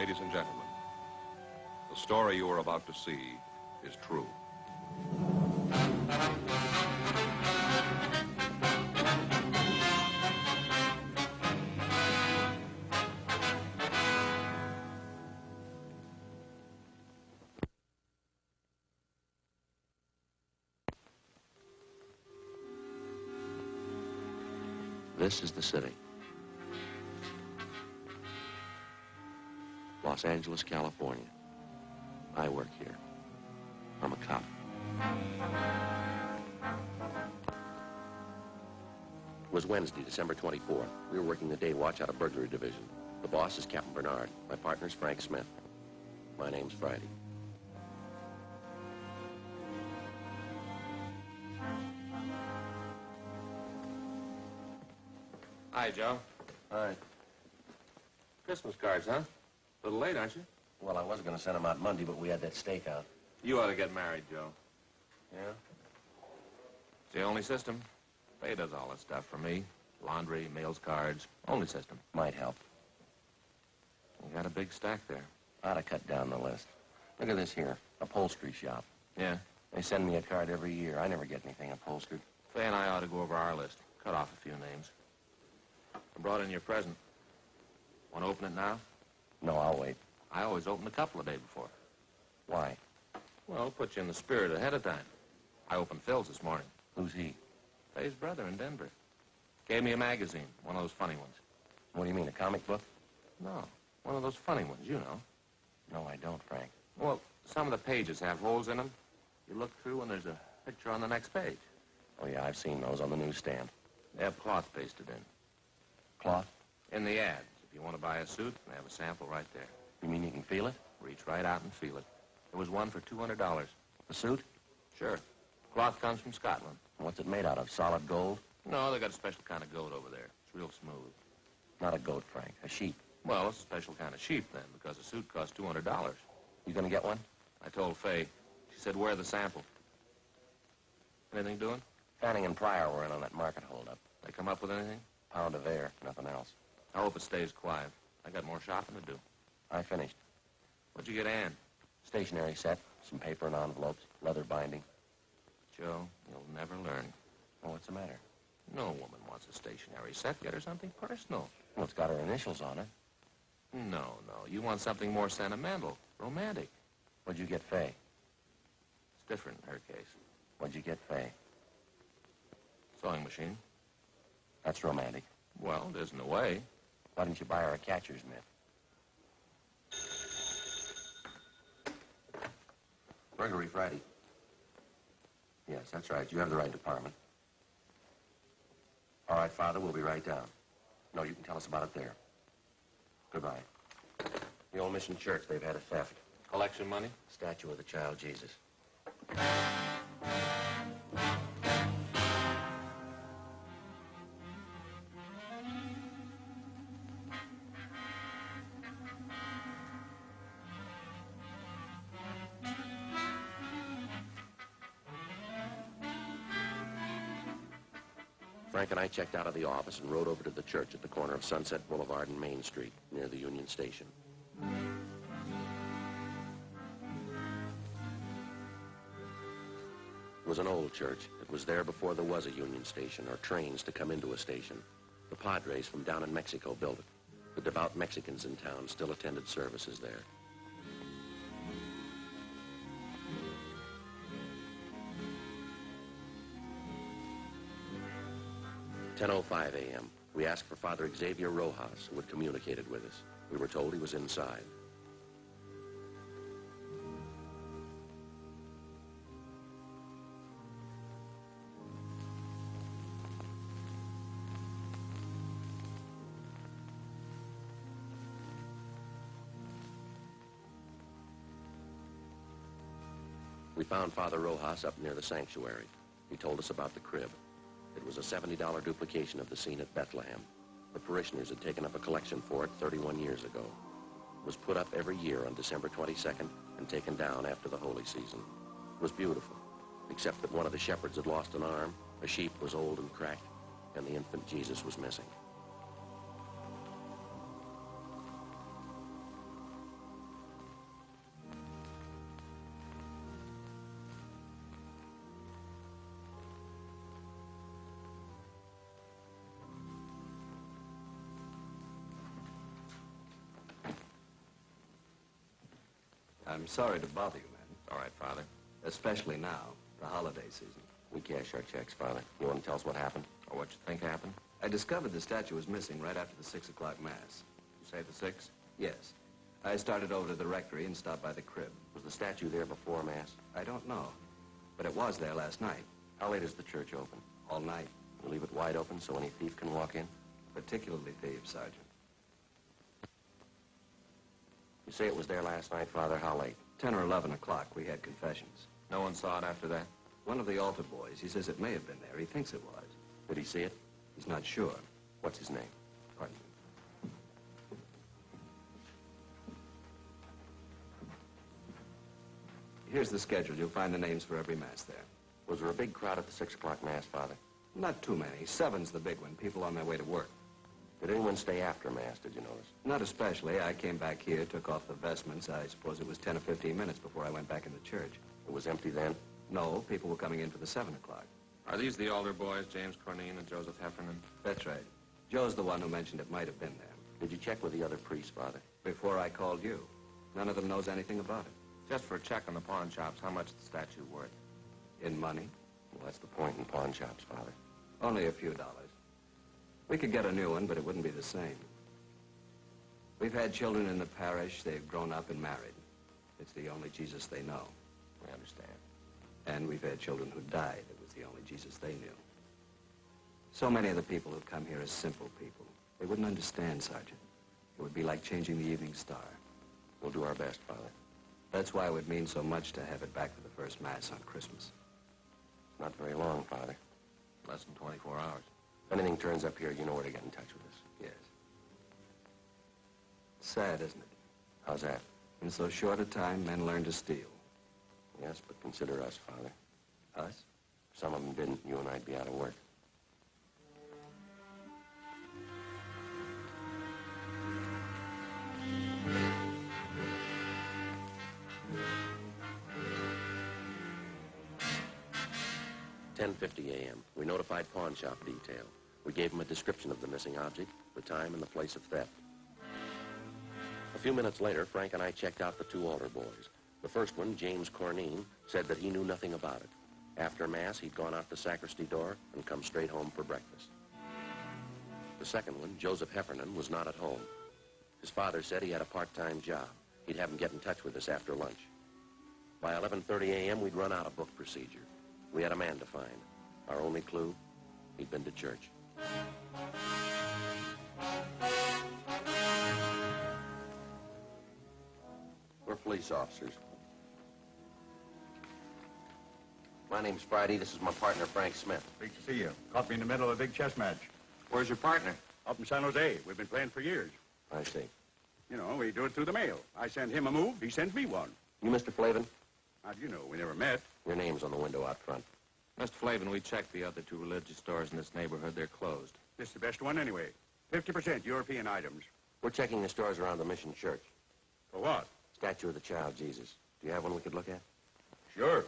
Ladies and gentlemen, the story you are about to see is true. This is the city. Los Angeles, California. I work here. I'm a cop. It was Wednesday, December 24th. We were working the day watch out of burglary division. The boss is Captain Bernard. My partner's Frank Smith. My name's Friday. Hi, Joe. Hi. Christmas cards, huh? A little late, aren't you? Well, I was going to send them out Monday, but we had that stakeout. You ought to get married, Joe. Yeah? It's the only system. Faye does all that stuff for me. Laundry, mails, cards. Only system. Might help. You got a big stack there. Ought to cut down the list. Look at this here. Upholstery shop. Yeah? They send me a card every year. I never get anything upholstered. Faye and I ought to go over our list. Cut off a few names. I brought in your present. Want to open it now? No, I'll wait. I always open a couple a day before. Why? Well, put you in the spirit ahead of time. I opened Phil's this morning. Who's he? Faye's brother in Denver. Gave me a magazine, one of those funny ones. What do you mean, a comic book? No, one of those funny ones, you know. No, I don't, Frank. Well, some of the pages have holes in them. You look through and there's a picture on the next page. Oh, yeah, I've seen those on the newsstand. They have cloth pasted in. Cloth? In the ads. If you want to buy a suit, they have a sample right there. You mean you can feel it? Reach right out and feel it. There was one for $200. The suit? Sure. Cloth comes from Scotland. What's it made out of? Solid gold? No, they got a special kind of goat over there. It's real smooth. Not a goat, Frank. A sheep. Well, it's a special kind of sheep, then, because the suit costs $200. You gonna get one? I told Faye. She said, wear the sample. Anything doing? Fanning and Pryor were in on that market holdup. They come up with anything? Pound of air, nothing else. I hope it stays quiet. I got more shopping to do. I finished. What'd you get Ann? Stationery set, some paper and envelopes, leather binding. Joe, you'll never learn. Oh, what's the matter? No woman wants a stationery set. Get her something personal. Well, it's got her initials on it. No. You want something more sentimental, romantic. What'd you get Faye? It's different in her case. What'd you get Faye? Sewing machine. That's romantic. Well, it isn't a way. Why didn't you buy her a catcher's mitt? Burglary Friday. Yes, that's right. You have the right department. All right, Father, we'll be right down. No, you can tell us about it there. Goodbye. The old mission church, they've had a theft. Collection money? Statue of the child Jesus. Frank and I checked out of the office and rode over to the church at the corner of Sunset Boulevard and Main Street, near the Union Station. It was an old church. It was there before there was a Union Station or trains to come into a station. The Padres from down in Mexico built it. The devout Mexicans in town still attended services there. 10:05 a.m. We asked for Father Xavier Rojas, who had communicated with us. We were told he was inside. We found Father Rojas up near the sanctuary. He told us about the crib. It was a $70 duplication of the scene at Bethlehem. The parishioners had taken up a collection for it 31 years ago. It was put up every year on December 22nd and taken down after the holy season. It was beautiful, except that one of the shepherds had lost an arm, a sheep was old and cracked, and the infant Jesus was missing. I'm sorry to bother you, man. All right, Father. Especially now, the holiday season. We cash our checks, Father. You want to tell us what happened? Or what you think happened? I discovered the statue was missing right after the 6 o'clock Mass. You say the 6? Yes. I started over to the rectory and stopped by the crib. Was the statue there before Mass? I don't know, but it was there last night. How late is the church open? All night. You leave it wide open so any thief can walk in? Particularly thieves, Sergeant. You say it was there last night, Father. How late? 10 or 11 o'clock, we had confessions. No one saw it after that? One of the altar boys, he says it may have been there. He thinks it was. Did he see it? He's not sure. What's his name? Pardon me. Here's the schedule. You'll find the names for every Mass there. Was there a big crowd at the 6 o'clock Mass, Father? Not too many. 7's the big one. People on their way to work. Did anyone stay after Mass, did you notice? Not especially. I came back here, took off the vestments. I suppose it was 10 or 15 minutes before I went back in the church. It was empty then? No, people were coming in for the 7 o'clock. Are these the altar boys, James Cornine and Joseph Heffernan? That's right. Joe's the one who mentioned it might have been there. Did you check with the other priests, Father? Before I called you. None of them knows anything about it. Just for a check on the pawn shops, how much is the statue worth? In money? Well, that's the point in pawn shops, Father. Only a few dollars. We could get a new one, but it wouldn't be the same. We've had children in the parish. They've grown up and married. It's the only Jesus they know. We understand. And we've had children who died. It was the only Jesus they knew. So many of the people who've come here are simple people. They wouldn't understand, Sergeant. It would be like changing the evening star. We'll do our best, Father. That's why it would mean so much to have it back for the first Mass on Christmas. It's not very long, Father. Less than 24 hours. If anything turns up here, you know where to get in touch with us. Yes. Sad, isn't it? How's that? In so short a time, men learn to steal. Yes, but consider us, Father. Us? If some of them didn't, you and I'd be out of work. "10:50 a.m. We notified pawn shop detail. We gave them a description of the missing object, the time, and the place of theft. A few minutes later, Frank and I checked out the 2 altar boys. The first one, James Cornine, said that he knew nothing about it. After Mass, he'd gone out the sacristy door and come straight home for breakfast. The second one, Joseph Heffernan, was not at home. His father said he had a part-time job. He'd have him get in touch with us after lunch. By 11:30 a.m., we'd run out of book procedure. We had a man to find. Our only clue, he'd been to church. We're police officers. My name's Friday. This is my partner, Frank Smith. Great to see you. Caught me in the middle of a big chess match. Where's your partner? Up in San Jose. We've been playing for years. I see. You know, we do it through the mail. I send him a move, he sends me one. You Mr. Flavin? How do you know? We never met. Your name's on the window out front. Mr. Flavin, we checked the other 2 religious stores in this neighborhood. They're closed. This is the best one anyway. 50% European items. We're checking the stores around the Mission Church. For what? Statue of the Child Jesus. Do you have one we could look at? Sure.